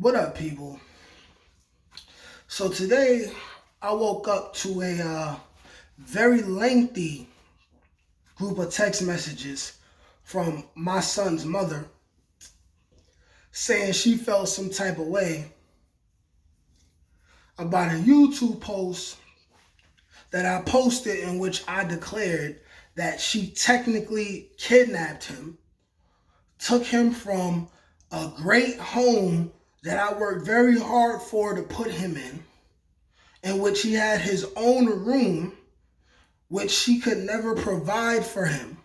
What up, people? So today I woke up to a very lengthy group of text messages from my son's mother saying she felt some type of way about a YouTube post that I posted in which I declared that she technically kidnapped him, took him from a great home that I worked very hard for to put him in which he had his own room, which she could never provide for him.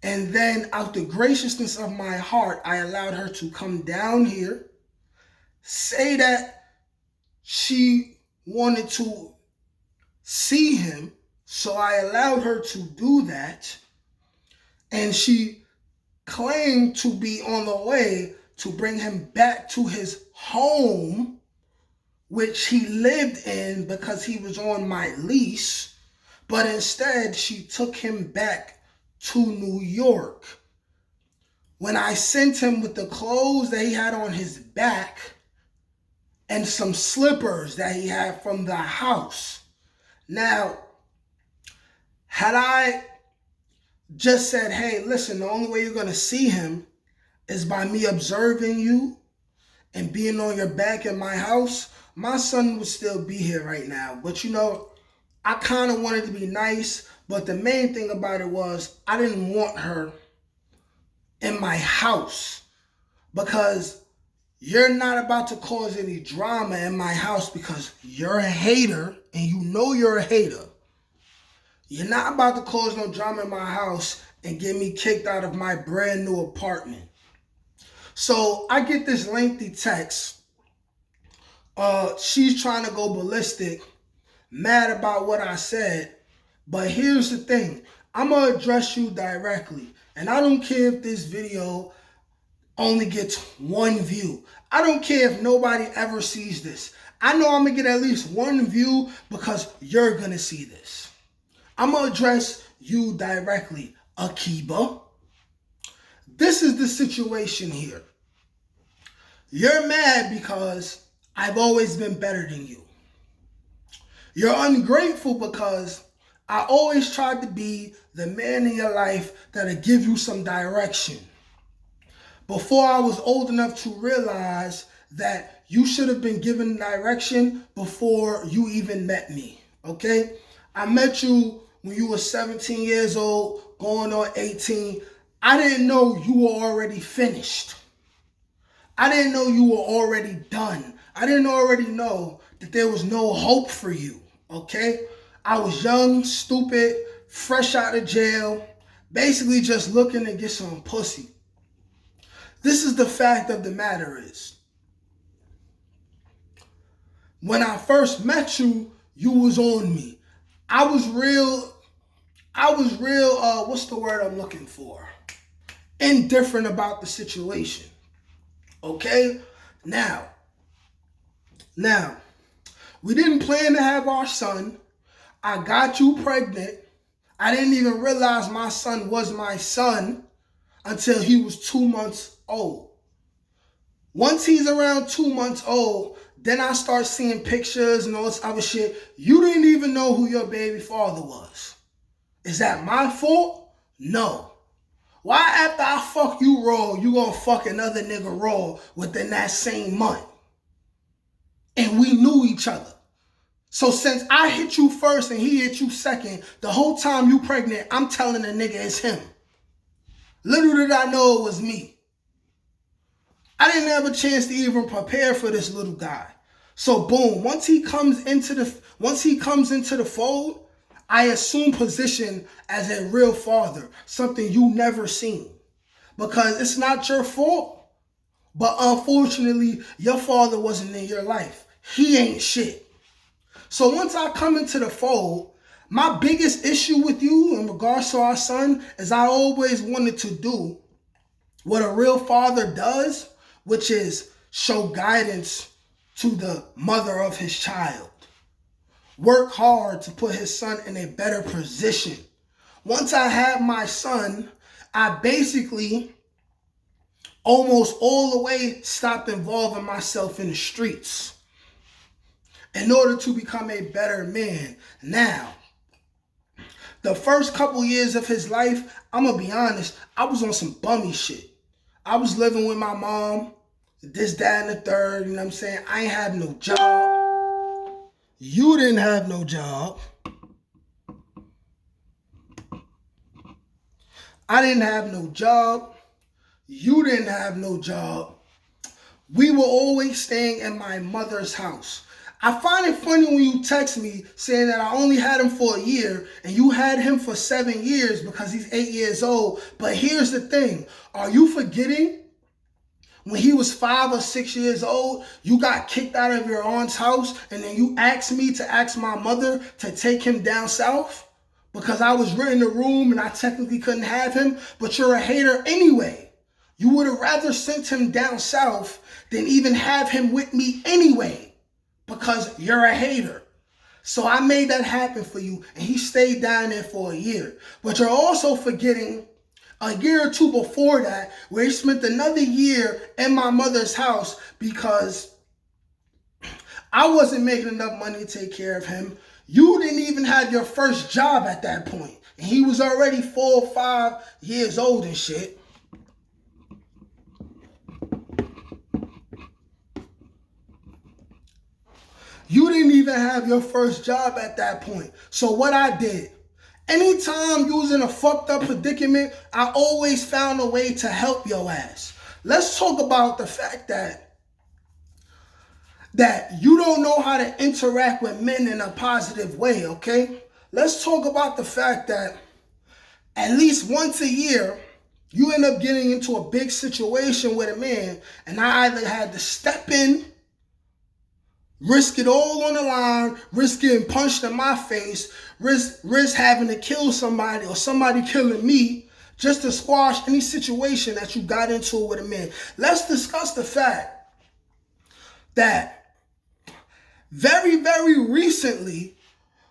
And then out the graciousness of my heart, I allowed her to come down here, say that she wanted to see him. So I allowed her to do that. And she claimed to be on the way to bring him back to his home, which he lived in because he was on my lease. But instead, she took him back to New York. When I sent him with the clothes that he had on his back and some slippers that he had from the house. Now, had I just said, hey, listen, the only way you're going to see him is by me observing you and being on your back in my house, my son would still be here right now. But I kind of wanted to be nice, but the main thing about it was I didn't want her in my house because you're not about to cause any drama in my house because you're a hater and you know you're a hater. You're not about to cause no drama in my house and get me kicked out of my brand new apartment. So I get this lengthy text. She's trying to go ballistic, mad about what I said. But here's the thing. I'm going to address you directly. And I don't care if this video only gets one view. I don't care if nobody ever sees this. I know I'm going to get at least one view because you're going to see this. I'm going to address you directly, Akiba. This is the situation here. You're mad because I've always been better than you. You're ungrateful because I always tried to be the man in your life that'll give you some direction. Before I was old enough to realize that you should have been given direction before you even met me, okay? I met you when you were 17 years old, going on 18. I didn't know you were already finished. I didn't know you were already done. I didn't already know that there was no hope for you, okay? I was young, stupid, fresh out of jail, basically just looking to get some pussy. This is the fact of the matter is, when I first met you, you was on me. I was real, what's the word I'm looking for? Indifferent about the situation. Okay? Now, we didn't plan to have our son. I got you pregnant. I didn't even realize my son was my son until he was 2 months old. Once he's around 2 months old, then I start seeing pictures and all this other shit. You didn't even know who your baby father was. Is that my fault? No. Why after I fuck you raw, you gonna fuck another nigga raw within that same month? And we knew each other. So since I hit you first and he hit you second, the whole time you pregnant, I'm telling the nigga it's him. Little did I know it was me. I didn't have a chance to even prepare for this little guy. So boom, once he comes into the fold, I assume position as a real father, something you never seen. Because it's not your fault, but unfortunately, your father wasn't in your life. He ain't shit. So once I come into the fold, my biggest issue with you in regards to our son is I always wanted to do what a real father does, which is show guidance to the mother of his child. Work hard to put his son in a better position. Once I had my son, I basically almost all the way stopped involving myself in the streets in order to become a better man. Now, the first couple years of his life, I'm going to be honest, I was on some bummy shit. I was living with my mom, this, that, and the third, you know what I'm saying? I ain't have no job. You didn't have no job. I didn't have no job. You didn't have no job. We were always staying in my mother's house. I find it funny when you text me saying that I only had him for a year and you had him for 7 years because he's 8 years old. But here's the thing. Are you forgetting when he was 5 or 6 years old, you got kicked out of your aunt's house and then you asked me to ask my mother to take him down south because I was renting a room and I technically couldn't have him, but you're a hater anyway. You would have rather sent him down south than even have him with me anyway. Because you're a hater. So I made that happen for you, and he stayed down there for a year. But you're also forgetting a year or two before that, where he spent another year in my mother's house because I wasn't making enough money to take care of him. You didn't even have your first job at that point, and he was already 4 or 5 years old and shit. You didn't even have your first job at that point. So what I did, anytime you was in a fucked up predicament, I always found a way to help your ass. Let's talk about the fact that you don't know how to interact with men in a positive way, okay? Let's talk about the fact that at least once a year, you end up getting into a big situation with a man, and I either had to step in, risk it all on the line, risk getting punched in my face, risk having to kill somebody or somebody killing me just to squash any situation that you got into with a man. Let's discuss the fact that very, very recently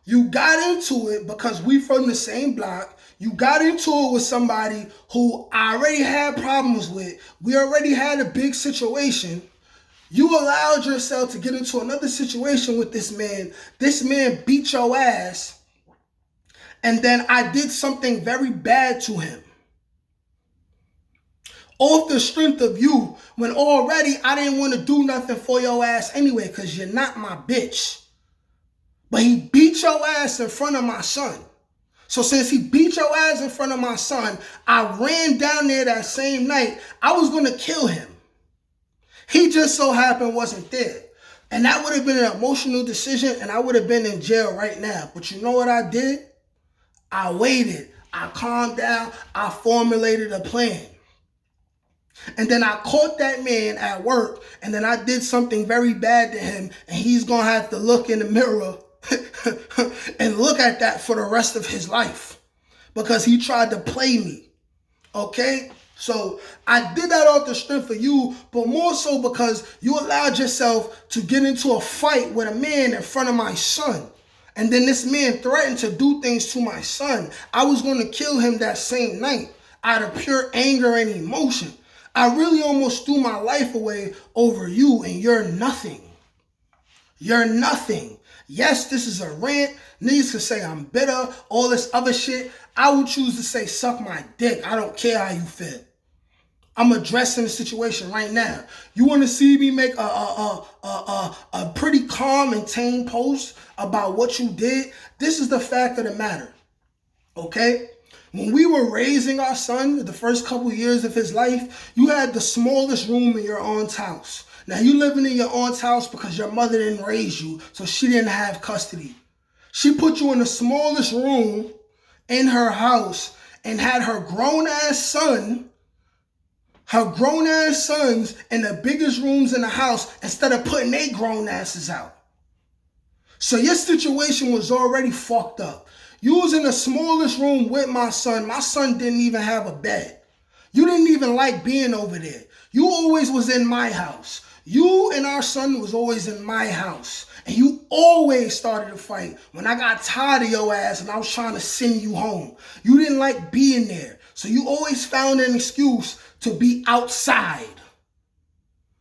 you got into it because we from the same block. You got into it with somebody who I already had problems with. We already had a big situation. You allowed yourself to get into another situation with this man. This man beat your ass. And then I did something very bad to him. Off the strength of you, when already I didn't want to do nothing for your ass anyway, because you're not my bitch. But he beat your ass in front of my son. So since he beat your ass in front of my son, I ran down there that same night. I was going to kill him. He just so happened wasn't there. And that would have been an emotional decision and I would have been in jail right now. But you know what I did? I waited. I calmed down. I formulated a plan. And then I caught that man at work and then I did something very bad to him and he's going to have to look in the mirror and look at that for the rest of his life because he tried to play me. Okay? So I did that off the strength of you, but more so because you allowed yourself to get into a fight with a man in front of my son. And then this man threatened to do things to my son. I was going to kill him that same night out of pure anger and emotion. I really almost threw my life away over you, and you're nothing. You're nothing. Yes, this is a rant. Niggas can say I'm bitter, all this other shit. I would choose to say suck my dick. I don't care how you feel. I'm addressing the situation right now. You want to see me make a pretty calm and tame post about what you did? This is the fact of the matter, okay? When we were raising our son, the first couple years of his life, you had the smallest room in your aunt's house. Now, you living in your aunt's house because your mother didn't raise you, so she didn't have custody. She put you in the smallest room in her house and had her grown-ass sons in the biggest rooms in the house instead of putting their grown asses out. So your situation was already fucked up. You was in the smallest room with my son. My son didn't even have a bed. You didn't even like being over there. You always was in my house. You and our son was always in my house. And you always started a fight when I got tired of your ass and I was trying to send you home. You didn't like being there. So you always found an excuse to be outside.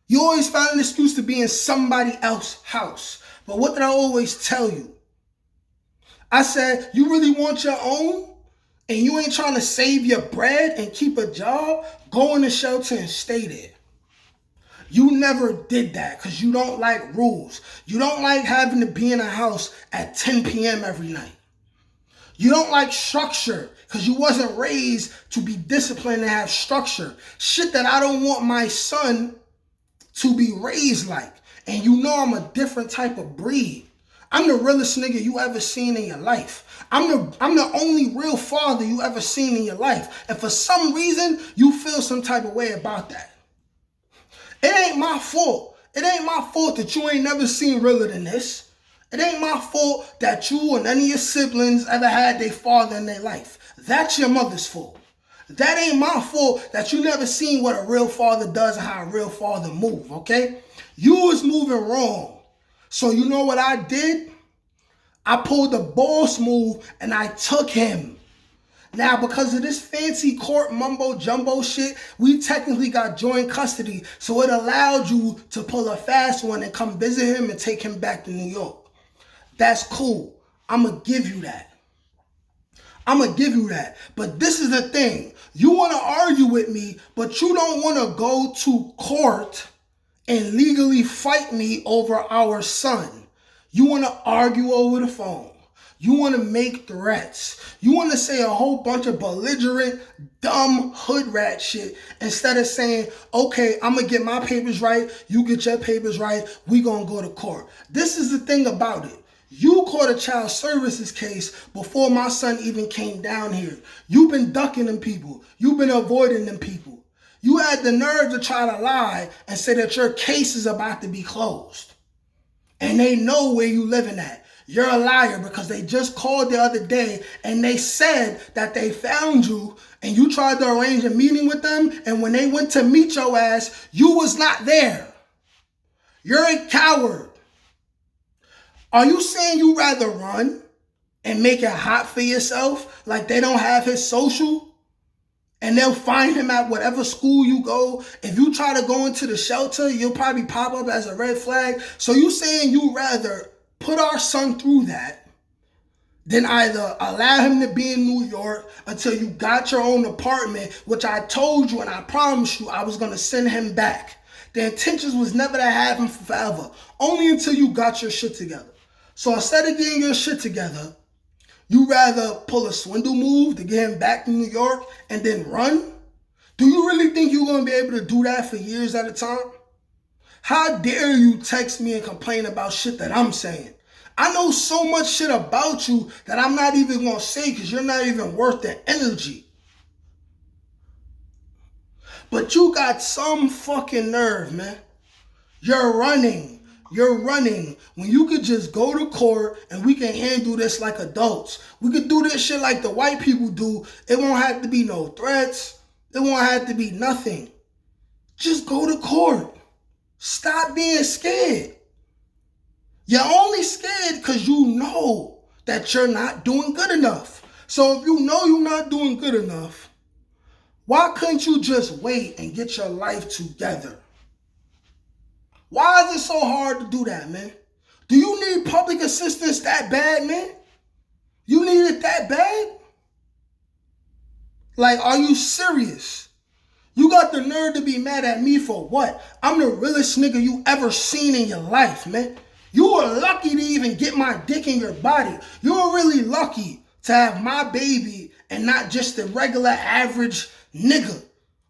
You always found an excuse to be in somebody else's house. But what did I always tell you? I said, you really want your own? And you ain't trying to save your bread and keep a job? Go in the shelter and stay there. You never did that because you don't like rules. You don't like having to be in a house at 10 p.m. every night. You don't like structure because you wasn't raised to be disciplined and have structure. Shit that I don't want my son to be raised like. And you know I'm a different type of breed. I'm the realest nigga you ever seen in your life. I'm the only real father you ever seen in your life. And for some reason, you feel some type of way about that. It ain't my fault. It ain't my fault that you ain't never seen realer than this. It ain't my fault that you and any of your siblings ever had their father in their life. That's your mother's fault. That ain't my fault that you never seen what a real father does and how a real father move, okay? You was moving wrong. So you know what I did? I pulled the boss move and I took him. Now, because of this fancy court mumbo jumbo shit, we technically got joint custody. So it allowed you to pull a fast one and come visit him and take him back to New York. That's cool. I'm going to give you that. I'm going to give you that. But this is the thing. You want to argue with me, but you don't want to go to court and legally fight me over our son. You want to argue over the phone. You want to make threats. You want to say a whole bunch of belligerent, dumb hood rat shit instead of saying, okay, I'm going to get my papers right. You get your papers right. We going to go to court. This is the thing about it. You caught a child services case before my son even came down here. You've been ducking them people. You've been avoiding them people. You had the nerve to try to lie and say that your case is about to be closed. And they know where you living at. You're a liar because they just called the other day and they said that they found you and you tried to arrange a meeting with them. And when they went to meet your ass, you was not there. You're a coward. Are you saying you rather run and make it hot for yourself like they don't have his social? And they'll find him at whatever school you go. If you try to go into the shelter, you'll probably pop up as a red flag. So you saying you rather put our son through that than either allow him to be in New York until you got your own apartment, which I told you and I promised you I was going to send him back. The intentions was never to have him forever, only until you got your shit together. So instead of getting your shit together, you rather pull a swindle move to get him back to New York and then run? Do you really think you're going to be able to do that for years at a time? How dare you text me and complain about shit that I'm saying? I know so much shit about you that I'm not even going to say because you're not even worth the energy. But you got some fucking nerve, man. You're running. You're running when you could just go to court and we can handle this like adults. We could do this shit like the white people do. It won't have to be no threats. It won't have to be nothing. Just go to court. Stop being scared. You're only scared because you know that you're not doing good enough. So if you know you're not doing good enough, why couldn't you just wait and get your life together? Why is it so hard to do that, man? Do you need public assistance that bad, man? You need it that bad? Like, are you serious? You got the nerve to be mad at me for what? I'm the realest nigga you ever seen in your life, man. You were lucky to even get my dick in your body. You were really lucky to have my baby and not just the regular average nigga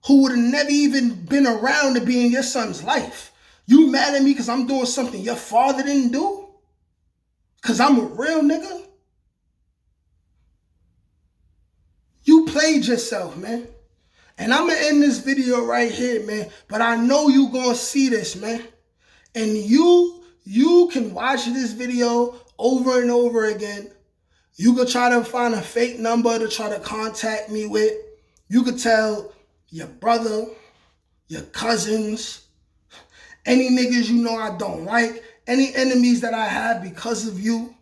who would have never even been around to be in your son's life. You mad at me because I'm doing something your father didn't do? Because I'm a real nigga? You played yourself, man. And I'm going to end this video right here, man. But I know you going to see this, man. And you can watch this video over and over again. You could try to find a fake number to try to contact me with. You could tell your brother, your cousins, any niggas you know I don't like, any enemies that I have because of you.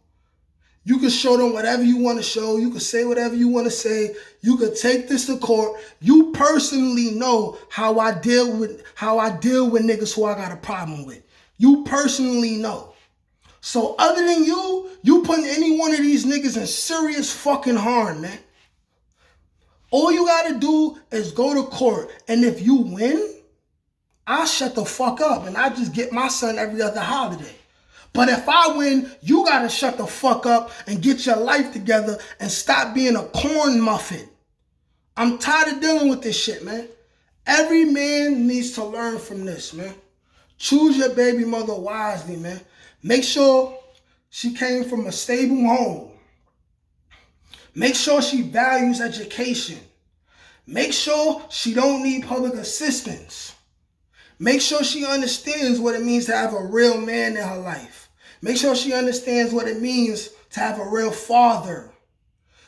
You can show them whatever you want to show. You can say whatever you want to say. You could take this to court. You personally know how I deal with niggas who I got a problem with. You personally know. So other than you putting any one of these niggas in serious fucking harm, man. All you gotta do is go to court, and if you win, I'll shut the fuck up and I just get my son every other holiday. But if I win, you gotta shut the fuck up and get your life together and stop being a corn muffin. I'm tired of dealing with this shit, man. Every man needs to learn from this, man. Choose your baby mother wisely, man. Make sure she came from a stable home. Make sure she values education. Make sure she don't need public assistance. Make sure she understands what it means to have a real man in her life. Make sure she understands what it means to have a real father.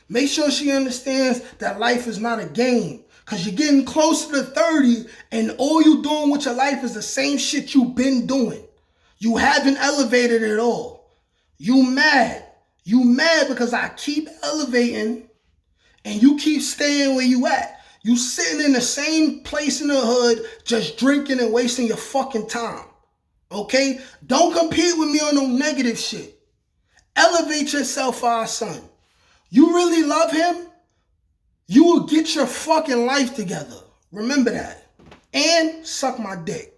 Make sure she understands that life is not a game. Because you're getting closer to 30 and all you doing with your life is the same shit you've been doing. You haven't elevated at all. You mad. You mad because I keep elevating and you keep staying where you at. You sitting in the same place in the hood just drinking and wasting your fucking time. Okay? Don't compete with me on no negative shit. Elevate yourself for our son. You really love him? You will get your fucking life together. Remember that. And suck my dick.